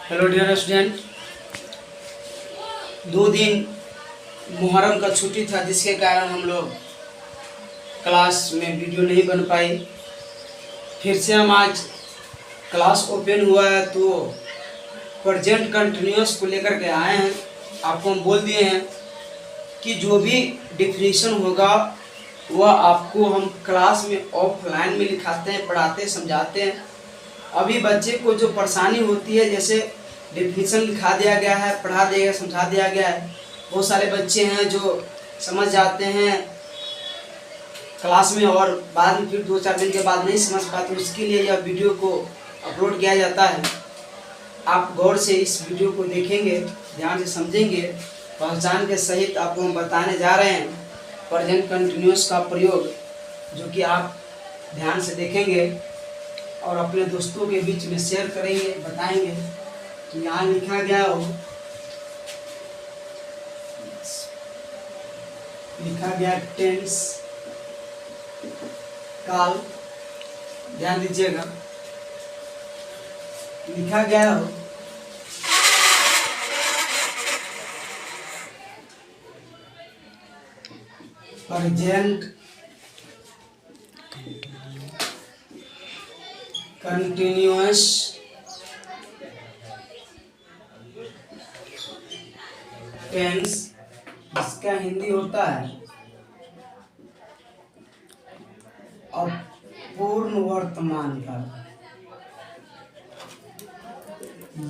Hello dear student. 2 दिन मुहर्रम का छुट्टी था, जिसके कारण हम लोग क्लास में वीडियो नहीं बन पाई। फिर से हम आज क्लास ओपन हुआ है तो प्रेजेंट कंटिन्यूअस को लेकर के आए हैं। आपको हम बोल दिए हैं कि जो भी डिफिनीशन होगा वह आपको हम क्लास में ऑफलाइन में लिखाते हैं, पढ़ाते हैं, समझाते हैं। अभी बच्चे को जो परेशानी होती है, जैसे डिफिनीशन लिखा दिया गया है, पढ़ा दिया गया, समझा दिया गया है, बहुत सारे बच्चे हैं जो समझ जाते हैं क्लास में और बाद में फिर 2-4 दिन के बाद नहीं समझ पाते। उसके लिए यह वीडियो को अपलोड किया जाता है। आप गौर से इस वीडियो को देखेंगे, ध्यान से समझेंगे, पहचान के सहित आपको हम बताने जा रहे हैं प्रेजेंट कंटिन्यूअस का प्रयोग, जो कि आप ध्यान से देखेंगे और अपने दोस्तों के बीच में शेयर करेंगे, बताएंगे। तो यहाँ लिखा गया हो, लिखा गया टेंस काल, ध्यान दीजिएगा। लिखा गया हो प्रेजेंट कंटिन्यूअस टेंस, इसका हिंदी होता है अपूर्ण वर्तमान काल,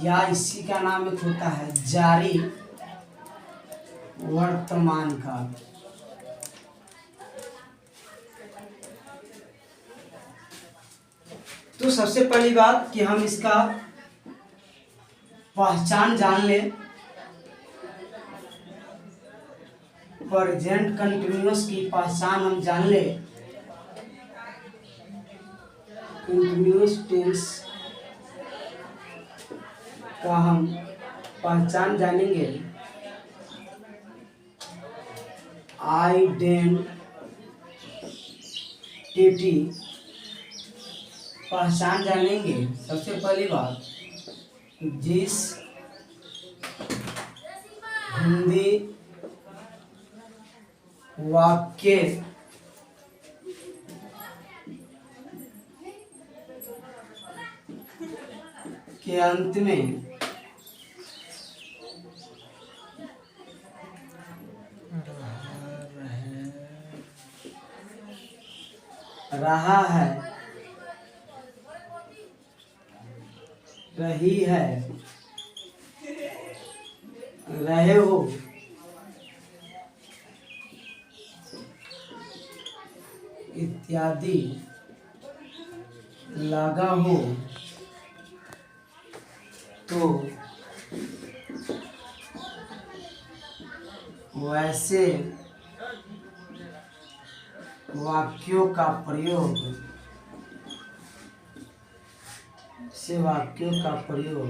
या इसी का नाम एक होता है जारी वर्तमान काल। तो सबसे पहली बात कि हम इसका पहचान जान लें। प्रेजेंट कंटिन्यूअस की पहचान हम जान लें। कंटिन्यूअस टेंस का हम पहचान जानेंगे। आइडेंटिटी पहचान जानेंगे। सबसे पहली बात, जिस हिंदी वाक्य के अंत में रहा है, रही है, रहे हो, इत्यादि लगा हो तो वैसे वाक्यों का प्रयोग, से वाक्यों का प्रयोग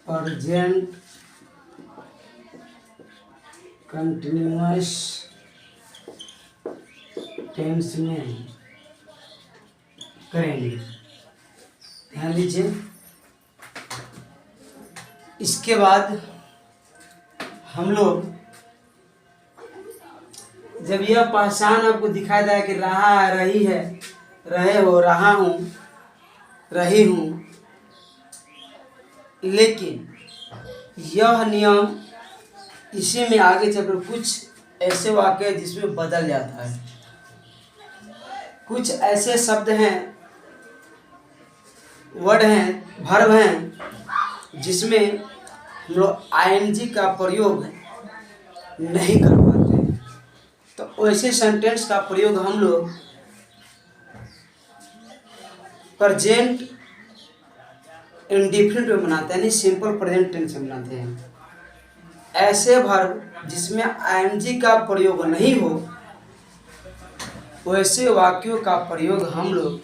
प्रेजेंट कंटिन्यूअस टेंस में करेंगे। ध्यान दीजिए। इसके बाद हम लोग जब यह पहचान आपको दिखाई दे कि रहा है, रही है, रहे हो, रहा हूँ, रही हूँ, लेकिन यह नियम इसी में आगे चलकर कुछ ऐसे वाक्य हैं जिसमें बदल जाता है। कुछ ऐसे शब्द हैं, वर्ड हैं, वर्ब हैं, जिसमें हम लोग आईएनजी का प्रयोग नहीं कर पाते हैं। तो वैसे सेंटेंस का प्रयोग हम लोग प्रेजेंट इंडिफिनिट में बनाते हैं, यानी सिंपल प्रेजेंट टेंस में बनाते हैं। ऐसे वर्ब जिसमें आईएनजी का प्रयोग नहीं हो, वैसे वाक्यों का प्रयोग हम लोग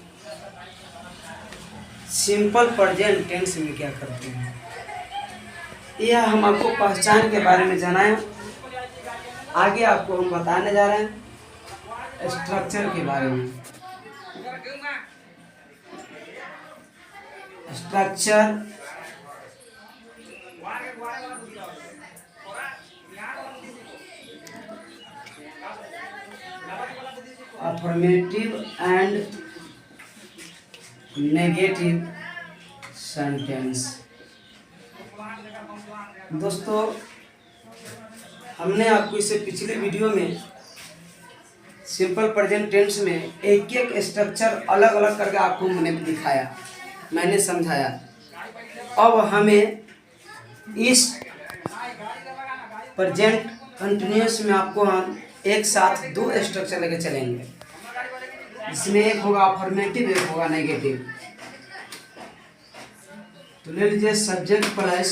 सिंपल प्रेजेंट टेंस में क्या करते हैं। यह हम आपको पहचान के बारे में जाना है। आगे आपको हम बताने जा रहे हैं स्ट्रक्चर के बारे में। Structure affirmative and negative sentence. दोस्तों, हमने आपको इससे पिछले वीडियो में सिंपल प्रेजेंट टेंस में एक एक स्ट्रक्चर अलग अलग करके आपको मैंने दिखाया, मैंने समझाया। अब हमें इस प्रेजेंट कंटिन्यूअस में आपको हम एक साथ दो स्ट्रक्चर लेके चलेंगे, जिसमें एक होगा अफर्मेटिव, एक होगा नेगेटिव। तो ले लीजिए subject plus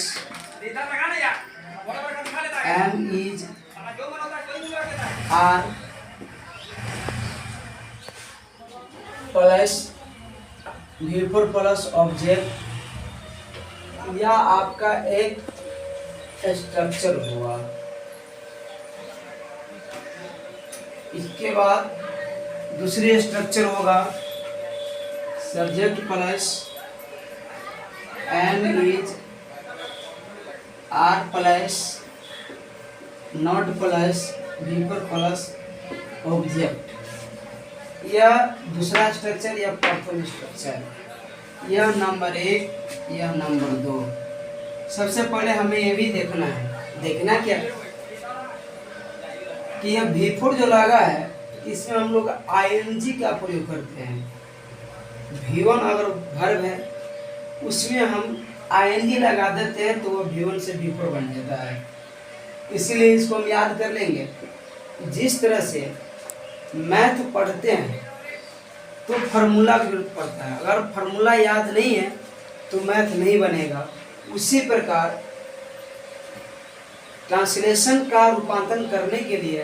am is are plus V4 plus object, या आपका एक स्ट्रक्चर हुआ। इसके बाद दूसरी स्ट्रक्चर होगा subject plus am is are plus not plus V4 plus object. यह दूसरा स्ट्रक्चर, यह प्रथम स्ट्रक्चर, यह नंबर 1, यह नंबर 2। सबसे पहले हमें ये भी देखना है, देखना क्या कि यह V4 जो लगा है इसमें हम लोग ING का प्रयोग करते हैं। V1 अगर वर्ब है उसमें हम ING लगा देते हैं तो वो V1 से V4 बन जाता है। इसीलिए इसको हम याद कर लेंगे। जिस तरह से मैथ पढ़ते हैं तो फार्मूला की जरूरत पड़ता है, अगर फार्मूला याद नहीं है तो मैथ नहीं बनेगा। उसी प्रकार ट्रांसलेशन का रूपांतरण करने के लिए,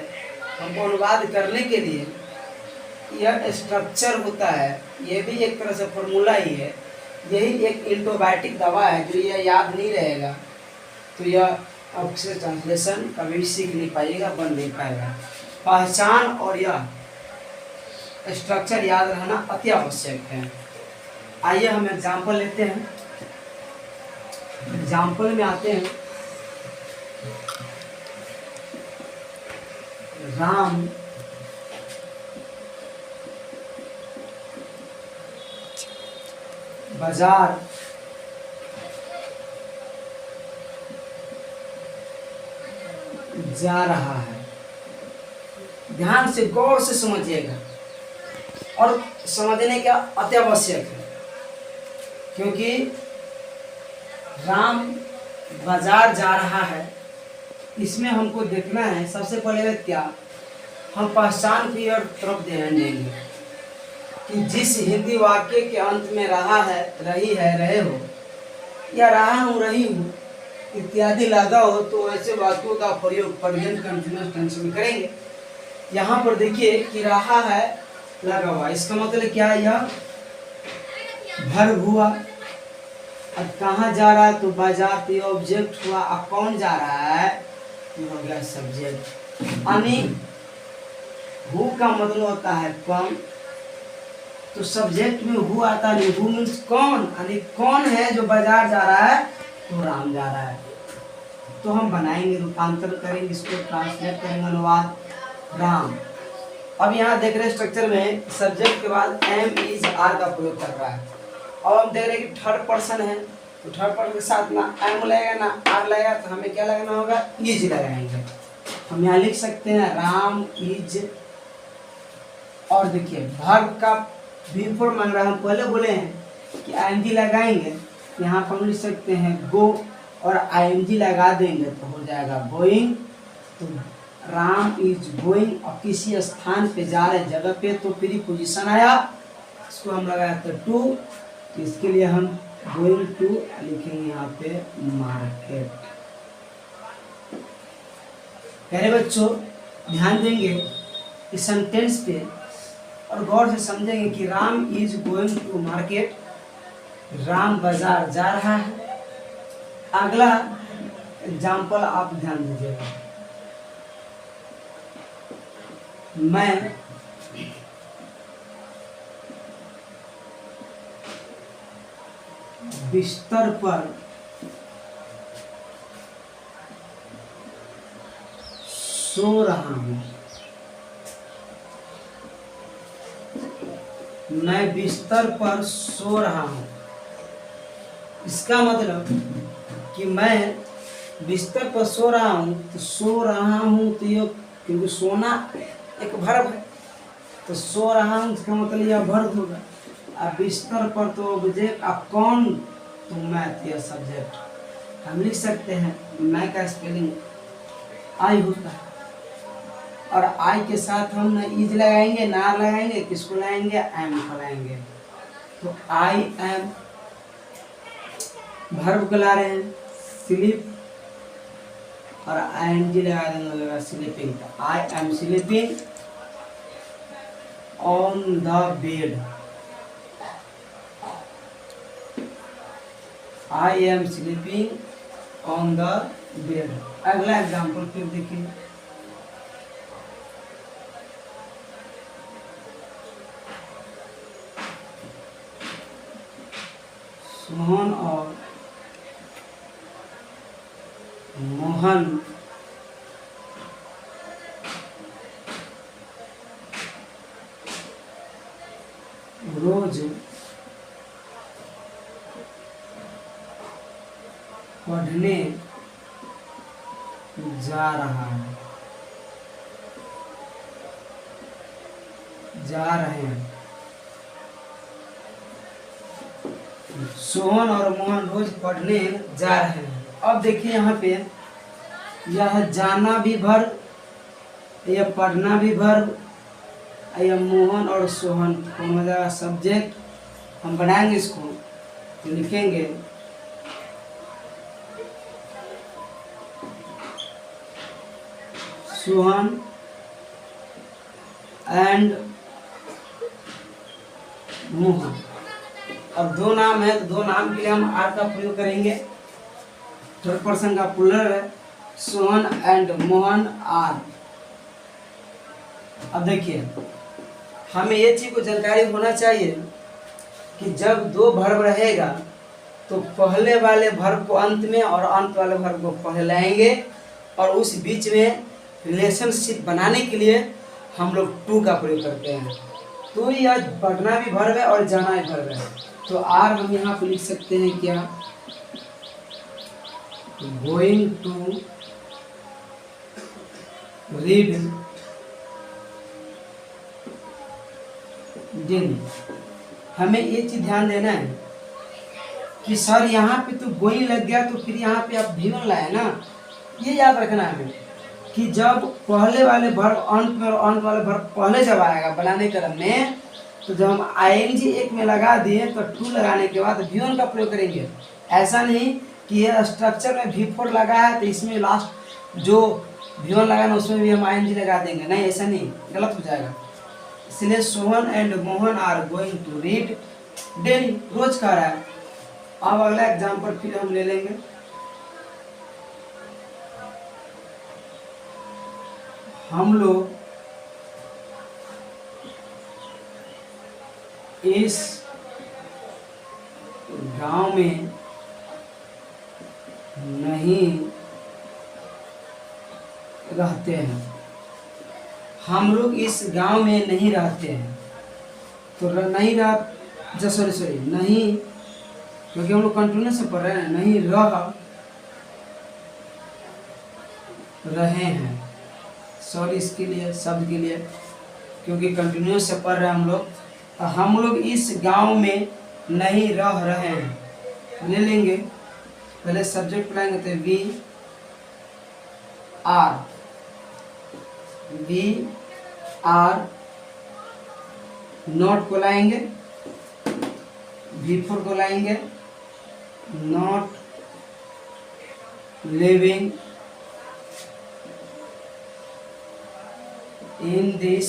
हमको अनुवाद करने के लिए यह स्ट्रक्चर होता है, यह भी एक तरह से फार्मूला ही है। यही एक एंटीबायोटिक दवा है, जो यह याद नहीं रहेगा तो यह आपसे ट्रांसलेशन कभी भी सीख नहीं पाइएगा, बन नहीं पाएगा। पहचान और यह स्ट्रक्चर याद रहना अति आवश्यक है। आइए हम एग्जाम्पल लेते हैं। एग्जाम्पल में आते हैं। राम बाजार जा रहा है। ध्यान से गौर से समझिएगा, और समझने का अति आवश्यक है, क्योंकि राम बाजार जा रहा है, इसमें हमको देखना है। सबसे पहले क्या हम पहचान की और तरफ ध्यान देंगे कि जिस हिंदी वाक्य के अंत में रहा है, रही है, रहे हो, या रहा हूँ, रही हूँ इत्यादि लगा हो, तो ऐसे वाक्यों का प्रयोग प्रेजेंट कंटीन्यूअस टेंस में करेंगे। यहाँ पर देखिए कि रहा है लगा हुआ, इसका मतलब क्या है, यह वर्ब हुआ। अब कहाँ जा रहा है तो बाजार, तो ऑब्जेक्ट हुआ। अब कौन जा रहा है तो हो गया सब्जेक्ट। यानी हु का मतलब होता है कौन, तो सब्जेक्ट में हु आता है। हु मीन्स कौन, यानी कौन है जो बाजार जा रहा है, तो राम जा रहा है। तो हम बनाएंगे, रूपांतर करेंगे, इसको ट्रांसलेट करेंगे, अनुवाद राम। अब यहाँ देख रहे हैं स्ट्रक्चर में सब्जेक्ट के बाद एम इज आर का प्रयोग कर रहा है। अब हम देख रहे हैं कि थर्ड पर्सन है, तो थर्ड पर्सन के साथ ना एम लगेगा ना आर लगेगा, तो हमें क्या लगाना होगा, इज लगाएंगे। हम यहाँ लिख सकते हैं राम इज, और देखिए वर्ब का V4 मांग रहा है। हम पहले बोले हैं कि ING लगाएंगे, यहाँ पर हम लिख सकते हैं गो, और ING लगा देंगे तो हो जाएगा गोइंग। तो राम इज गोइंग, और किसी स्थान पे जा रहे जगह पे, तो प्रीपोजिशन आया, इसको हम लगाया तो टू, तो इसके लिए हम गोइंग टू लिखेंगे यहाँ पे मार्केट। प्यारे बच्चों, ध्यान देंगे इस सेंटेंस पे और गौर से समझेंगे कि Ram is going to market, Ram बाजार जा रहा है। अगला एग्जाम्पल आप ध्यान दीजिएगा। मैं बिस्तर पर सो रहा हूँ। मैं बिस्तर पर सो रहा हूँ। इसका मतलब कि मैं बिस्तर पर सो रहा हूँ, तो सो रहा हूँ तो ये, क्योंकि सोना एक वर्ब है, तो सो रहा हूँ इसका मतलब यह वर्ब होगा। अब बिस्तर पर तो ऑब्जेक्ट, अब कौन, तो मैं यह सब्जेक्ट। हम लिख सकते हैं मैं का स्पेलिंग आई होता है, और आई के साथ हम न इज लगाएंगे, ना लगाएंगे, किसको लगाएंगे, एम को लगाएंगे। तो आई एम वर्ब को ला रहे हैं, स्लीप और आईएनजी लगा देंगे, sleeping. I am sleeping on the bed. I am sleeping on the bed. अगला एग्जाम्पल फिर देखिए, सोहन और मोहन रोज पढ़ने जा रहा है, जा रहे हैं। सोहन और मोहन रोज पढ़ने जा रहे हैं। अब देखिए यहाँ पे, यह जाना भी वर्ब, यह पढ़ना भी वर्ब, यह मोहन और सोहन कौन हो जाएगा, सब्जेक्ट। हम बनाएंगे इसको, तो लिखेंगे सोहन एंड मोहन। अब दो नाम है, तो दो नाम के लिए हम आर का प्रयोग करेंगे। थर्ड पर्सन का प्लूरल है, सोहन एंड मोहन आर। अब देखिए, हमें ये चीज को जानकारी होना चाहिए कि जब दो वर्ब रहेगा तो पहले वाले वर्ब को अंत में और अंत वाले वर्ब को पहले लाएंगे, और उस बीच में रिलेशनशिप बनाने के लिए हम लोग टू का प्रयोग करते हैं। तो यह पढ़ना भी वर्ब है और जाना भी वर्ब है। तो आर हम यहाँ पे लिख सकते हैं क्या, गोइंग टू रीड डेली। हमें ये चीज ध्यान देना है कि सर यहाँ पे तो गोइंग लग गया, तो फिर यहाँ पे आप भी1 लाए ना, ये याद रखना है हमें कि जब पहले वाले वर्ब अंत में और अंत वाले वर्ब पहले जब आएगा बनाने क्रम में, तो जब हम आईएनजी एक में लगा दिए तो टू लगाने के बाद भी1 का प्रयोग करेंगे। ऐसा नहीं कि ये स्ट्रक्चर में भी4 लगा है तो इसमें लास्ट जो भी1 लगाना उसमें भी हम आईएनजी लगा देंगे, नहीं, ऐसा नहीं, गलत हो जाएगा। इसलिए Sohan and Mohan are going to read daily, रोज कह रहा है। अब अगला एग्जाम्पल फिर हम ले लेंगे, हम लोग इस गांव में नहीं रहते हैं। हम लोग इस गांव में नहीं रहते हैं, तो नहीं रह, सॉरी नहीं, क्योंकि हम लोग कंटिन्यू से पढ़ रहे हैं, नहीं रह रहे हैं, सॉरी इसके लिए, शब्द के लिए, क्योंकि कंटिन्यूस से पढ़ रहे हैं हम लोग। तो हम लोग इस गांव में नहीं रह रहे हैं, ले लेंगे, पहले सब्जेक्ट लाएंगे तो वी आर, नॉट को लाएंगे, V4 को लाएंगे, not living in this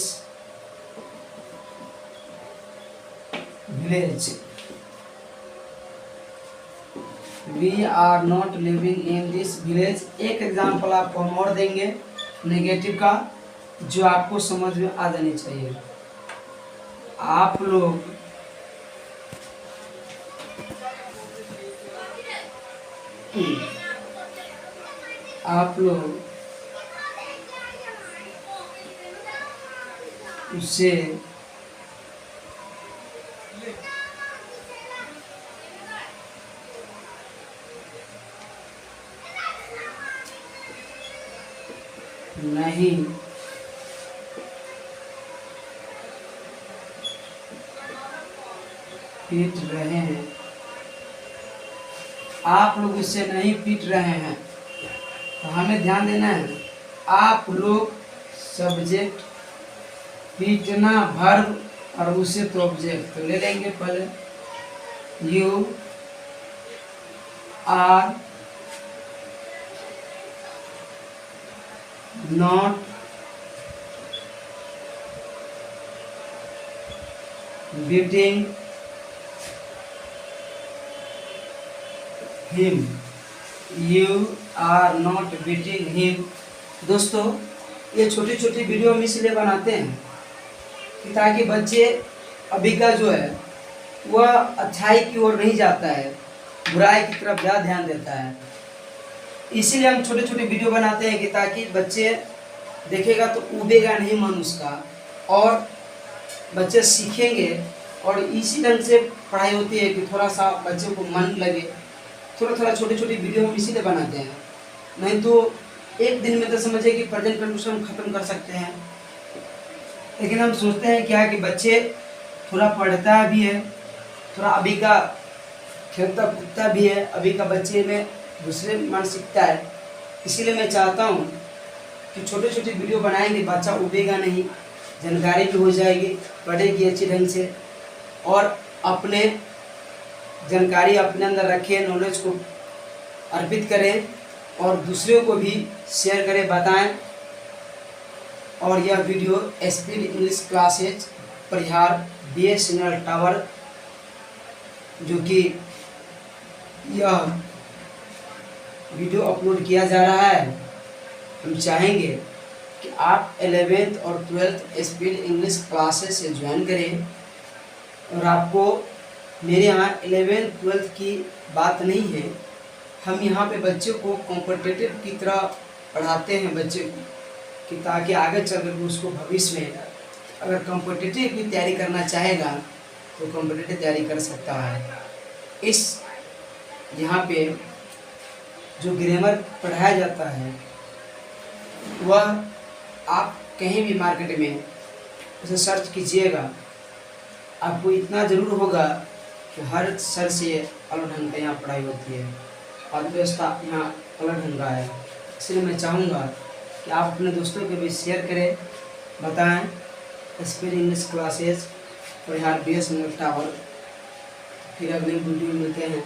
village, we are not living in this village। एक एग्जाम्पल आपको हम और देंगे नेगेटिव का, जो आपको समझ में आ जानी चाहिए। आप लोग आप लोग उससे नहीं पीट रहे हैं, आप लोग उससे नहीं पीट रहे हैं, तो हमें ध्यान देना है। आप लोग सब्जेक्ट, पीटना वर्ब और उसे तो ऑब्जेक्ट, तो ले लेंगे पहले you are not beating him, you are not beating him. दोस्तों, ये छोटी छोटी वीडियो हम इसलिए बनाते हैं कि ताकि बच्चे अभी का जो है वह अच्छाई की ओर नहीं जाता है, बुराई की तरफ ज़्यादा ध्यान देता है। इसीलिए हम छोटे छोटे वीडियो बनाते हैं कि ताकि बच्चे देखेगा तो उबेगा नहीं मन उसका, और बच्चे सीखेंगे। और इसी ढंग से पढ़ाई होती है कि थोड़ा सा बच्चे को मन लगे। थोड़ा थोड़ा छोटी छोटी वीडियो हम इसीलिए बनाते हैं, नहीं तो एक दिन में तो समझिए कि प्रेजेंट कंडीशन हम ख़त्म कर सकते हैं। लेकिन हम सोचते हैं क्या कि बच्चे थोड़ा पढ़ता भी है, थोड़ा अभी का खेलता कूदता भी है, अभी का बच्चे में दूसरे मानसिकता है। इसीलिए मैं चाहता हूँ कि छोटे छोटे वीडियो बनाएंगे, बच्चा उबेगा नहीं, जानकारी भी हो जाएगी, पढ़ेगी अच्छी ढंग से, और अपने जानकारी अपने अंदर रखें, नॉलेज को अर्पित करें और दूसरों को भी शेयर करें, बताएं। और यह वीडियो स्पीड इंग्लिश क्लासेज परिहार BSNL टावर, जो कि यह वीडियो अपलोड किया जा रहा है, हम चाहेंगे कि आप 11th और 12th स्पीड इंग्लिश क्लासेस से ज्वाइन करें। और आपको मेरे यहाँ 11th 12th की बात नहीं है, हम यहाँ पे बच्चों को कॉम्पिटिटिव की तरह पढ़ाते हैं बच्चे को, कि ताकि आगे चलकर उसको भविष्य में अगर कॉम्पिटिटिव की तैयारी करना चाहेगा तो कॉम्पिटिटिव तैयारी कर सकता है। इस यहाँ पे जो ग्रामर पढ़ाया जाता है वह आप कहीं भी मार्केट में उसे सर्च कीजिएगा, आपको इतना ज़रूर होगा कि हर सर से अलग ढंग का यहाँ पढ़ाई होती है और व्यवस्था यहाँ अलग ढंग का है। इसलिए मैं चाहूँगा कि आप अपने दोस्तों के बीच शेयर करें, बताएं स्पीड इंग्लिश क्लासेस परिहार BSNL टावर। फिर अगले वीडियो में मिलते हैं।